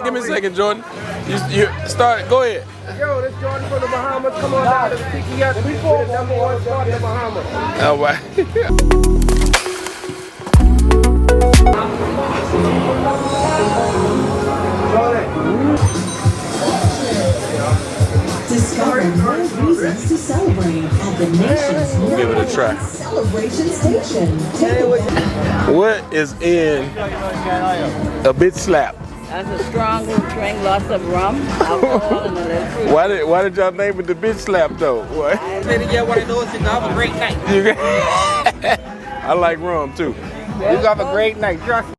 Give me a second, Jordan. You start. Go ahead. Yo, this Jordan from the Bahamas. Come on down to the Tiki Yacht. We the number one spot in the Bahamas. All right. Discover more reasons to celebrate at the nation's Give it a try. celebration station. What is in a bitch slap? That's a strong drink, lots of rum, alcohol, and a little fruit. Why did y'all name it the bitch slap though? What? I said you one of those, you have a great night. I like rum too. You have a great night, trust me.